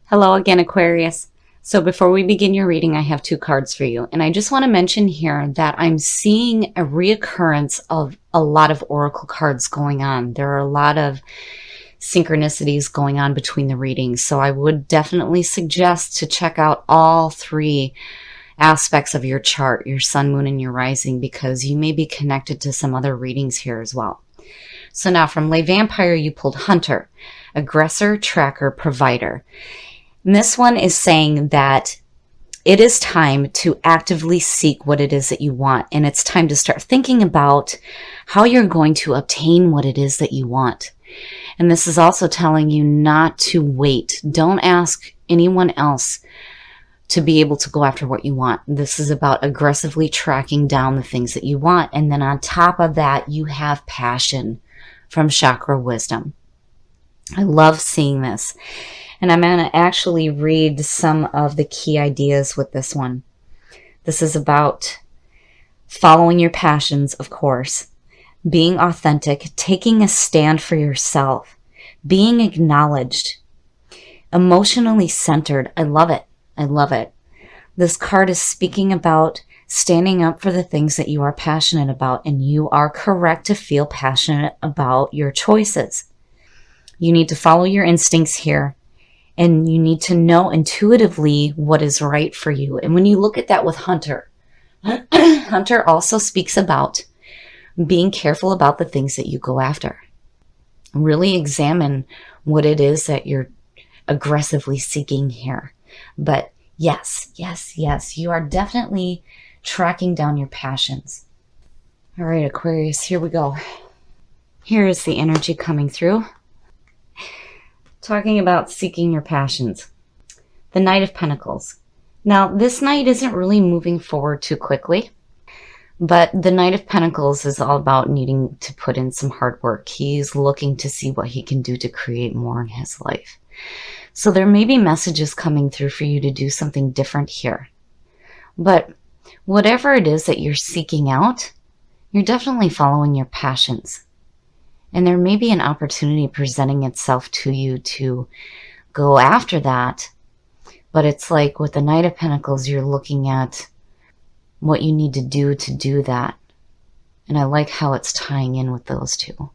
Hello again, Aquarius. So before we begin your reading, I have two cards for you. And I just want to mention here that I'm seeing a reoccurrence of a lot of oracle cards going on. There are a lot of synchronicities going on between the readings. So I would definitely suggest to check out all three aspects of your chart, your sun, moon, and your rising, because you may be connected to some other readings here as well. So now from Lay Vampire, you pulled Hunter, Aggressor, Tracker, Provider. And this one is saying that it is time to actively seek what it is that you want. And it's time to start thinking about how you're going to obtain what it is that you want. And this is also telling you not to wait. Don't ask anyone else to be able to go after what you want. This is about aggressively tracking down the things that you want. And then on top of that, you have passion from Chakra Wisdom. I love seeing this. And I'm going to actually read some of the key ideas with this one. This is about following your passions, of course, being authentic, taking a stand for yourself, being acknowledged, emotionally centered. I love it. I love it. This card is speaking about standing up for the things that you are passionate about, and you are correct to feel passionate about your choices. You need to follow your instincts here. And you need to know intuitively what is right for you. And when you look at that with Hunter, Hunter also speaks about being careful about the things that you go after. Really examine what it is that you're aggressively seeking here. But yes, you are definitely tracking down your passions. All right, Aquarius, here we go. Here is the energy coming through. Talking about seeking your passions. The Knight of Pentacles. Now, this Knight isn't really moving forward too quickly, but the Knight of Pentacles is all about needing to put in some hard work. He's looking to see what he can do to create more in his life. So there may be messages coming through for you to do something different here. But whatever it is that you're seeking out, you're definitely following your passions. And there may be an opportunity presenting itself to you to go after that. But it's like with the Knight of Pentacles, you're looking at what you need to do that. And I like how it's tying in with those two.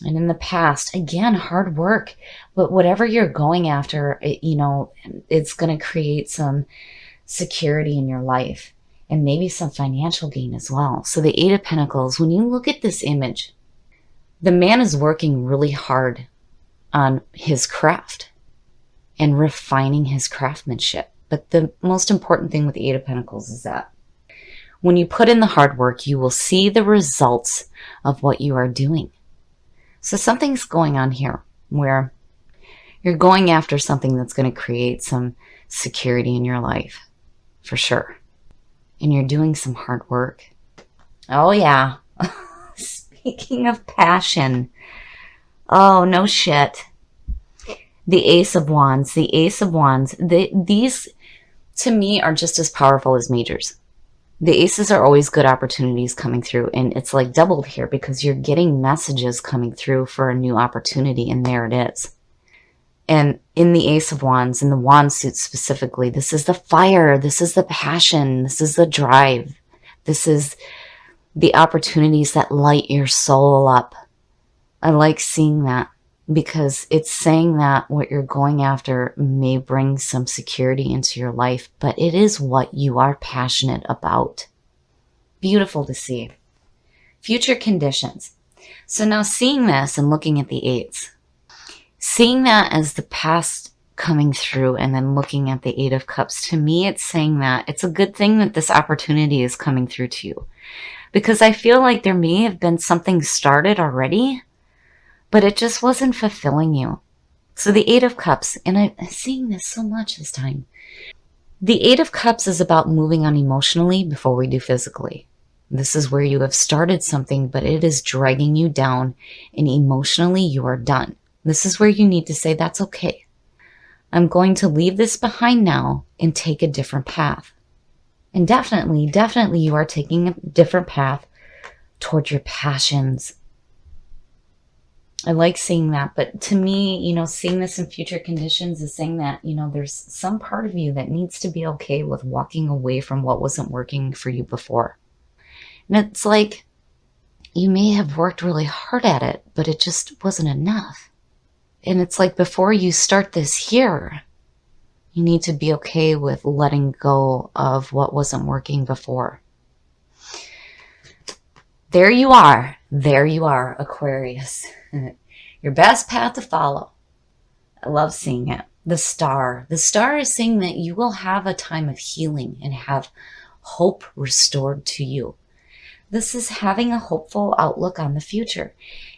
And in the past, again, hard work. But whatever you're going after, it's going to create some security in your life. And maybe some financial gain as well. So the Eight of Pentacles, when you look at this image, the man is working really hard on his craft and refining his craftsmanship. But the most important thing with the Eight of Pentacles is that when you put in the hard work, you will see the results of what you are doing. So something's going on here where you're going after something that's going to create some security in your life, for sure. And you're doing some hard work. Oh, yeah. Speaking of passion, oh, no shit. The Ace of Wands, these to me are just as powerful as majors. The aces are always good opportunities coming through, and it's like doubled here because you're getting messages coming through for a new opportunity, and there it is. And in the Ace of Wands, in the wand suit specifically, this is the fire, this is the passion, this is the drive, this is the opportunities that light your soul up. I like seeing that because it's saying that what you're going after may bring some security into your life, but it is what you are passionate about. Beautiful to see. Future conditions. So now seeing this and looking at the eights, seeing that as the past coming through and then looking at the Eight of Cups, to me it's saying that it's a good thing that this opportunity is coming through to you. Because I feel like there may have been something started already, but it just wasn't fulfilling you. So the Eight of Cups, and I'm seeing this so much this time. The Eight of Cups is about moving on emotionally before we do physically. This is where you have started something, but it is dragging you down, and emotionally you are done. This is where you need to say, that's okay. I'm going to leave this behind now and take a different path. And definitely you are taking a different path toward your passions. I like seeing that. But to me, seeing this in future conditions is saying that, there's some part of you that needs to be okay with walking away from what wasn't working for you before. And it's like, you may have worked really hard at it, but it just wasn't enough. And it's like, before you start this here, you need to be okay with letting go of what wasn't working before. There you are. There you are, Aquarius. Your best path to follow. I love seeing it. The star. The star is saying that you will have a time of healing and have hope restored to you. This is having a hopeful outlook on the future.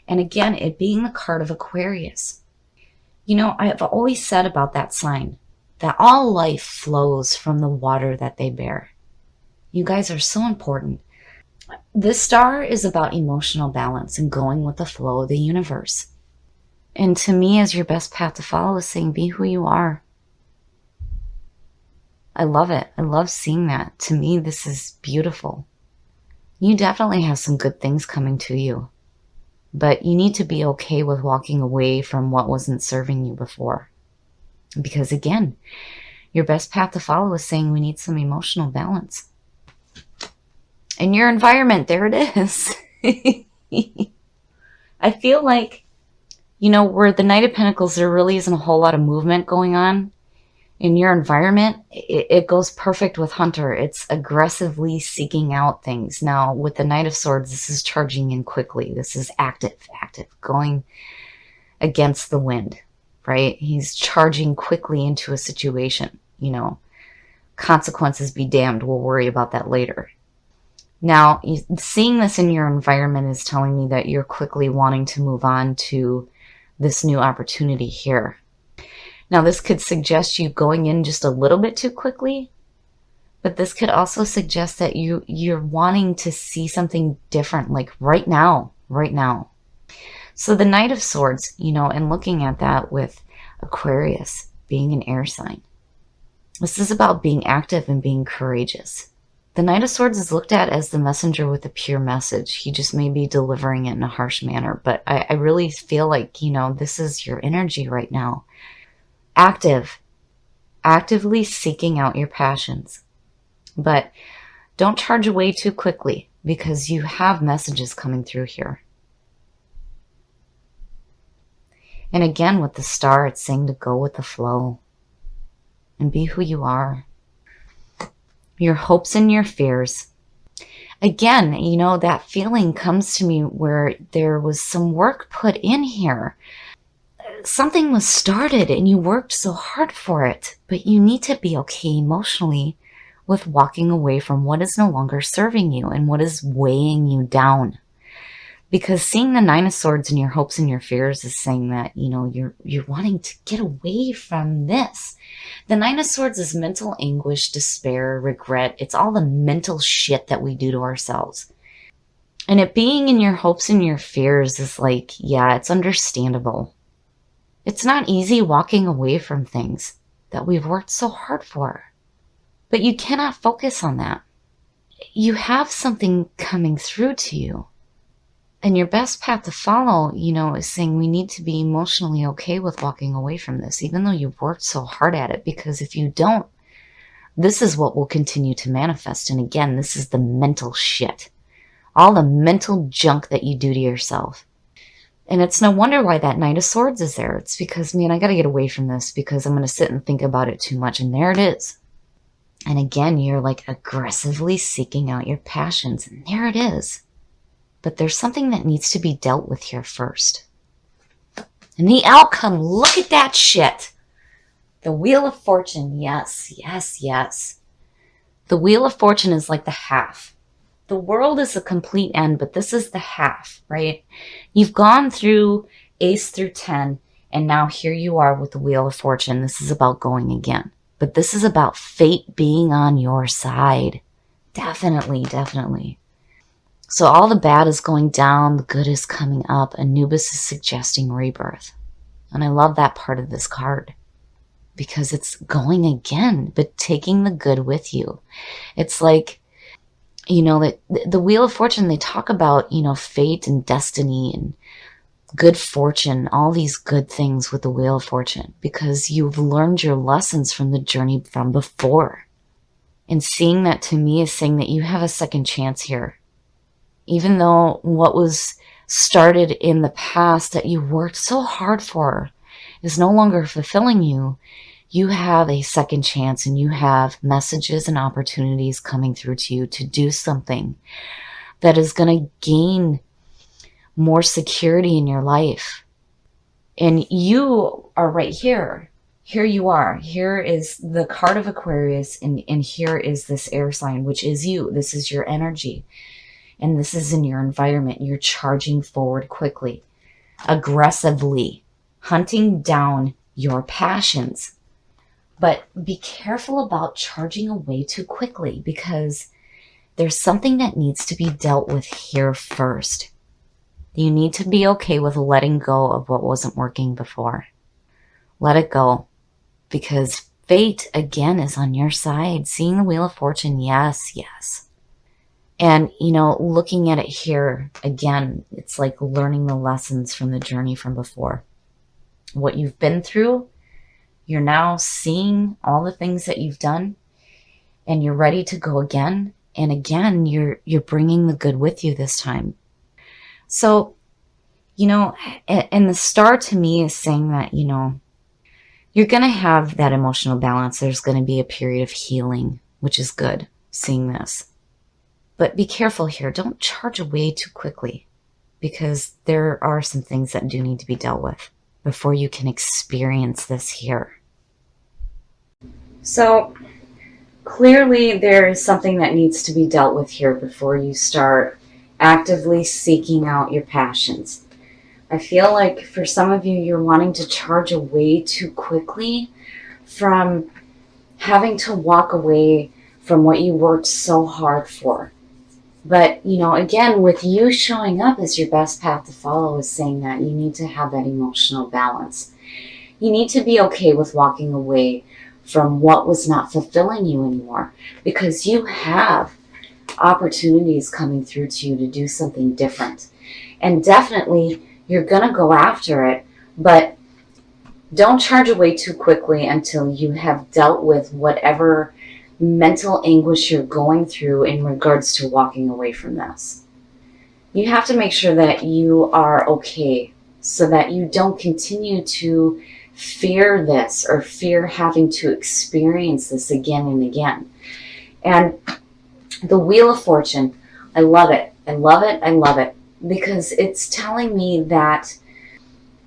And again, it being the card of Aquarius. I've always said about that sign that all life flows from the water that they bear. You guys are so important. This star is about emotional balance and going with the flow of the universe. And to me, as your best path to follow is saying, be who you are. I love it. I love seeing that. To me, this is beautiful. You definitely have some good things coming to you, but you need to be okay with walking away from what wasn't serving you before. Because again, your best path to follow is saying we need some emotional balance. In your environment, there it is. I feel like, where the Knight of Pentacles, there really isn't a whole lot of movement going on. In your environment, it goes perfect with Hunter. It's aggressively seeking out things. Now, with the Knight of Swords, this is charging in quickly. This is active, going against the wind, right? He's charging quickly into a situation. Consequences be damned. We'll worry about that later. Now, seeing this in your environment is telling me that you're quickly wanting to move on to this new opportunity here. Now, this could suggest you going in just a little bit too quickly, but this could also suggest that you're wanting to see something different, like right now. So the Knight of Swords, and looking at that with Aquarius being an air sign, this is about being active and being courageous. The Knight of Swords is looked at as the messenger with a pure message. He just may be delivering it in a harsh manner, but I really feel like, this is your energy right now. Actively seeking out your passions. But don't charge away too quickly, because you have messages coming through here. And again, with the star, it's saying to go with the flow and be who you are. Your hopes and your fears. Again, that feeling comes to me where there was some work put in here. Something was started and you worked so hard for it, but you need to be okay emotionally with walking away from what is no longer serving you and what is weighing you down. Because seeing the Nine of Swords in your hopes and your fears is saying that, you're wanting to get away from this. The Nine of Swords is mental anguish, despair, regret. It's all the mental shit that we do to ourselves. And it being in your hopes and your fears is like, yeah, it's understandable. It's not easy walking away from things that we've worked so hard for. But you cannot focus on that. You have something coming through to you. And your best path to follow, is saying we need to be emotionally okay with walking away from this, even though you've worked so hard at it. Because if you don't, this is what will continue to manifest. And again, this is the mental shit. All the mental junk that you do to yourself. And it's no wonder why that Knight of Swords is there. It's because, I got to get away from this because I'm going to sit and think about it too much. And there it is. And again, you're like aggressively seeking out your passions. And there it is. But there's something that needs to be dealt with here first. And the outcome, look at that shit. The Wheel of Fortune, yes. The Wheel of Fortune is like the half. The world is a complete end, but this is the half, right? You've gone through Ace through 10, and now here you are with the Wheel of Fortune. This is about going again. But this is about fate being on your side. Definitely. So all the bad is going down, the good is coming up. Anubis is suggesting rebirth. And I love that part of this card. Because it's going again, but taking the good with you. It's like, that the Wheel of Fortune, they talk about, fate and destiny and good fortune, all these good things with the Wheel of Fortune, because you've learned your lessons from the journey from before. And seeing that to me is saying that you have a second chance here. Even though what was started in the past that you worked so hard for is no longer fulfilling you, you have a second chance and you have messages and opportunities coming through to you to do something that is going to gain more security in your life. And you are right here. Here you are. Here is the card of Aquarius, and here is this air sign, which is you. This is your energy. And this is in your environment. You're charging forward quickly, aggressively, hunting down your passions. But be careful about charging away too quickly, because there's something that needs to be dealt with here first. You need to be okay with letting go of what wasn't working before. Let it go, because fate, again, is on your side. Seeing the Wheel of Fortune, yes, yes. And, looking at it here, again, it's like learning the lessons from the journey from before. What you've been through, you're now seeing all the things that you've done, and you're ready to go again. And again, you're bringing the good with you this time. So, and the star to me is saying that, you're going to have that emotional balance. There's going to be a period of healing, which is good, seeing this. But be careful here. Don't charge away too quickly, because there are some things that do need to be dealt with before you can experience this here. So clearly there is something that needs to be dealt with here before you start actively seeking out your passions. I feel like for some of you, you're wanting to charge away too quickly from having to walk away from what you worked so hard for. But, again, with you showing up as your best path to follow is saying that you need to have that emotional balance. You need to be okay with walking away from what was not fulfilling you anymore, because you have opportunities coming through to you to do something different. And definitely, you're going to go after it, but don't charge away too quickly until you have dealt with whatever mental anguish you're going through in regards to walking away from this. You have to make sure that you are okay so that you don't continue to fear this or fear having to experience this again and again. And the Wheel of Fortune, I love it. I love it. I love it, because it's telling me that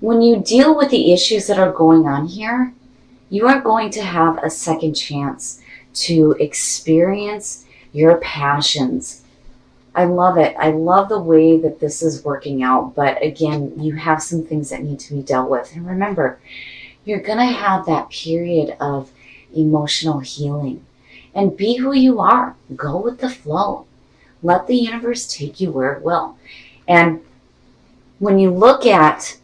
when you deal with the issues that are going on here, you are going to have a second chance to experience your passions. I love it. I love the way that this is working out. But again, you have some things that need to be dealt with. And remember, you're going to have that period of emotional healing. And be who you are. Go with the flow. Let the universe take you where it will. And when you look at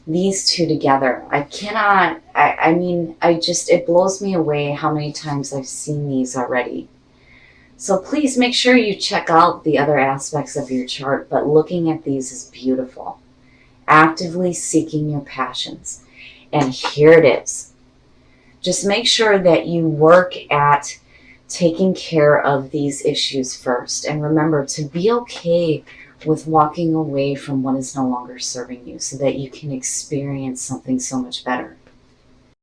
these two together, it blows me away how many times I've seen these already. So please make sure you check out the other aspects of your chart, but looking at these is beautiful. Actively seeking your passions. And here it is. Just make sure that you work at taking care of these issues first. And remember to be okay with walking away from what is no longer serving you so that you can experience something so much better.